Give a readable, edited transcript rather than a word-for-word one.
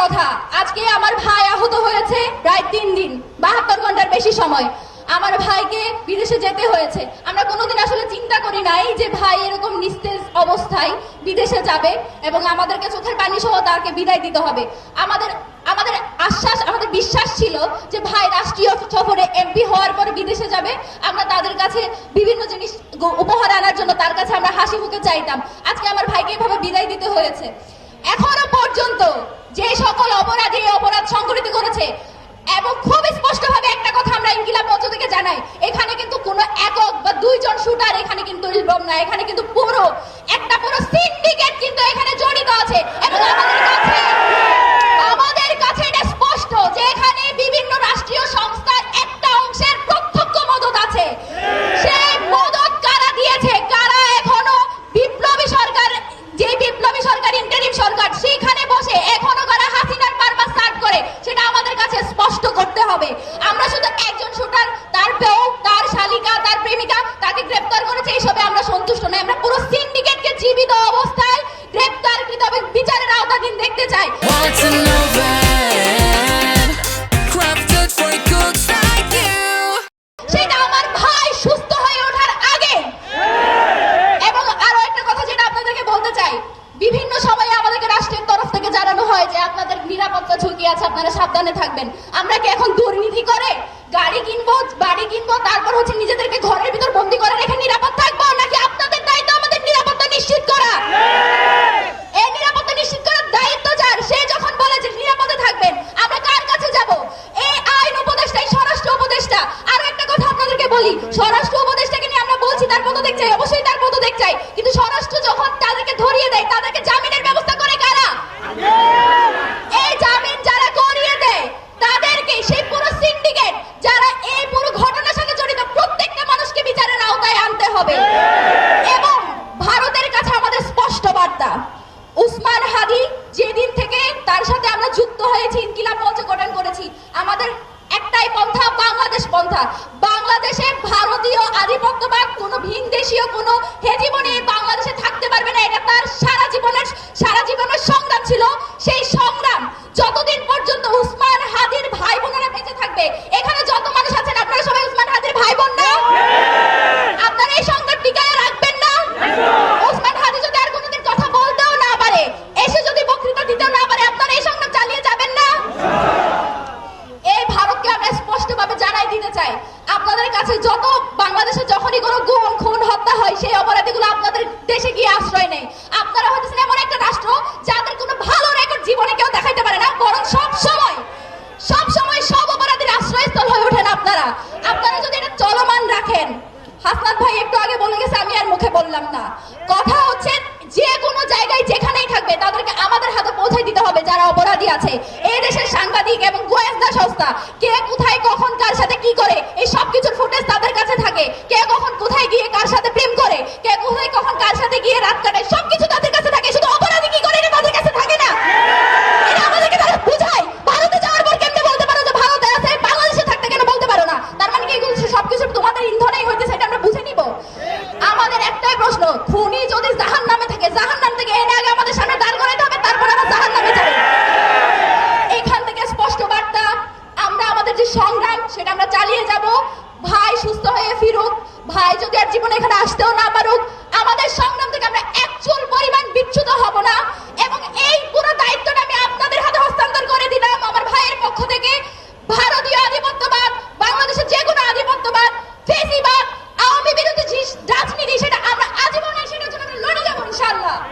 কথা, আজকে আমার ভাই আহত হয়েছে প্রায় 3 দিন, 72 ঘন্টার বেশি সময় আমার ভাইকে বিদেশে যেতে হয়েছে। আমরা কোনোদিন আসলে চিন্তা করি নাই যে ভাই এরকম নিস্তেজ অবস্থায় বিদেশে যাবে এবং আমাদেরকে চোখের পানি সহ তাকে বিদায় দিতে হবে। আমাদের বিশ্বাস ছিল যে ভাই রাষ্ট্রীয় সফরে এমপি হওয়ার পরে বিদেশে যাবে, আমরা তাদের কাছে বিভিন্ন জিনিস উপহার আনার জন্য তার কাছে আমরা হাসি মুখে চাইতাম। আজকে আমার ভাইকে এভাবে বিদায় দিতে হয়েছে। এখনো পর্যন্ত যে সকল অপরাধী অপরাধ সংঘটিত করেছে, এবং খুব স্পষ্টভাবে একটা কথা আমরা ইনকিলাব মঞ্চ থেকে জানাই, এখানে কিন্তু কোনো একক বা 2 জন শুটার এখানে কিন্তু ইনভলভ না, এখানে কিন্তু পুরো সিন্ডিকেট কিন্তু এখানে জড়িত আছে। এবং আমাদের কাছে এটা স্পষ্ট যে এখানে বিভিন্ন রাষ্ট্রীয় সংস্থার একটা অংশের প্রত্যক্ষ মদত আছে। সেই মদত কারা দিয়েছে, কারা এখনো বিপ্লবী সরকার, যে বিপ্লবী সরকার ইন্টারিম সরকার, সেখানে বসে এখনো কারা হাসিনার পারপাস সার্ভ করে, সেটা আমাদের কাছে স্পষ্ট করতে হবে। আমরা শুধু একজন শুটার, তার বউ, তার শালিকা, তার প্রেমিকা, তাকে গ্রেফতার করেছে এইসবে আমরা সন্তুষ্ট নই। আমরা পুরো সিন্ডিকেটকে জীবিত অবস্থায় গ্রেফতারকৃত এবং বিচারের আওতাধীন দেখতে চাই। সেটা আমার ভাই সুস্থ হয়ে ওঠার আগে। এবং আরো একটা কথা যেটা আপনাদেরকে বলতে চাই, বিভিন্ন সময়ে আমাদেরকে রাষ্ট্রের তরফ থেকে জানানো হয় যে আপনাদের নিরাপত্তা ঝুঁকি আছে, আপনারা সাবধানে থাকবেন। আমরা কি এখন দুর্নীতি করে গাড়ি কিনবো, বাড়ি কিনবো, তারপর হচ্ছে নিজেদেরকে ঘরের ভিতর বন্দি করে রেখে নিরাপদ থাকবো, নাকি আপনাদের দায়িত্ব আমাদের নিরাপত্তা নিশ্চিত করা? এই নিরাপত্তা নিশ্চিত করার দায়িত্ব যার, সে যখন বলে যে নিরাপদে থাকবেন, আমরা কার কাছে যাব? এই আইন উপদেষ্টা, স্বরাষ্ট্র উপদেষ্টা। আরো একটা কথা আপনাদেরকে বলি, স্বরাষ্ট্র উপদেষ্টাকে নিয়ে আমরা বলছি তার পদত্যাগ চাই, অবশ্যই তার পদত্যাগ চাই, কিন্তু স্বরাষ্ট্র যখন তাদেরকে ধরিয়ে দেয়, তাদেরকে জামিনের ব্যবস্থা করে কারা? এই জামিন যারা করিয়ে দেয় তাদেরকে, সেই পুরো সিন্ডিকেট যারা এই পুরো ঘটনার সাথে জড়িত, প্রত্যেকটা মানুষকে বিচারের আওতায় আনতে হবে। এবং ভারতের কাছে আমাদের স্পষ্ট বার্তা, উসমান হাদি যেদিন থেকে তার সাথে আমরা যুক্ত হয়েছি, ইনকিলাব মঞ্চ গঠন করেছি, আমাদের একটাই পন্থা, বাংলাদেশ পন্থা। বাংলাদেশে ভারতীয় আধিপত্যবাদ, কোনো ভিনদেশীয় কোনো হেজিমনি বাংলাদেশে থাকতে পারবে না। এটা তার সারা জীবনের সংগ্রাম ছিল। সেই সংগ্রাম যতদিন পর্যন্ত উসমান হাদির ভাই বোনেরা বেঁচে থাকবে, এখানে যত মানুষ আছেন আপনারা সবাই উসমান হাদির ভাই বোন না? আপনারা এই সংগ্রাম টিকায় রাখবেন না? উসমান হাদি যদি আর কোনোদিন কথা বলতেও না পারে, এসে যদি বক্তৃতা দিতেও না পারে, আপনারা এই সংগ্রাম চালিয়ে যাবেন না? এই ভারতকে আমরা স্পষ্টভাবে জানাই দিতে চাই, আপনাদের কাছে যত বাংলাদেশে যখনই কোনো গুম, খুন, হত্যা হয়, সেই অপরাধীগুলো আপনাদের দেশে গিয়ে আশ্রয় নেয়। আপনারা হচ্ছেন এমন একটা রাষ্ট্র যাদের কোনো ভালো রেকর্ড জীবনে কেউ দেখাইতে পারে না, বরং সব সময় সব অপরাধীর আশ্রয়স্থল হয়ে ওঠেন আপনারা। আপনারা যদি এটা চলমান রাখেন, হাসনাত ভাই একটু আগে বলে গেছে, আমি আর মুখে বললাম না, কথা হচ্ছে যে কোনো জায়গায় যেখানেই থাকবে তাদেরকে আমাদের হাতে পৌঁছে দিতে হবে যারা অপরাধী আছে। এই দেশের সাংবাদিক এবং গোয়েন্দা সংস্থা কে কোথায় কখন কার সাথে কি করে, এই সব কিছুর ফুটেজ তাদের কাছে থাকে। কে কখন কোথায় গিয়ে কার সাথে প্রেম করে, কে কোথায় কখন কার সাথে গিয়ে রাত কাটায়, সবকিছু তাদের কাছে থাকে। শুধু অপরাধী কি করে এটা তাদের কাছে থাকে না। এটা আমাদেরকে তারা বুঝায়। ভারতে যাওয়ার পর কেমনে বলতে পারো যে ভারতে আছে, বাংলাদেশে থাকতে কেন বলতে পারো না? তার মানে কি এগুলো সবকিছু তোমাদের ইন্ধনেই হইতেছে, এটা আমরা বুঝে নিব। আমাদের একটাই প্রশ্ন, খুনি যদি জাহান্নামে থাকে, জাহান্নাম থেকে এনে আগে আমাদের সামনে দাঁড় করাইতে হবে, তারপর আমরা জাহান্নামে যাব। এখান থেকে স্পষ্ট বার্তা, আমরা আমাদের যে সংগ্রাম সেটা আমরা চালিয়ে যাব। ভাই সুস্থ হয়ে ফিরুক, ভাই যদি আর জীবনে এখানে আসতেও না পারুক, আমাদের সংগ্রাম থেকে আমরা এক চুল পরিমাণ বিচ্যুত হব না।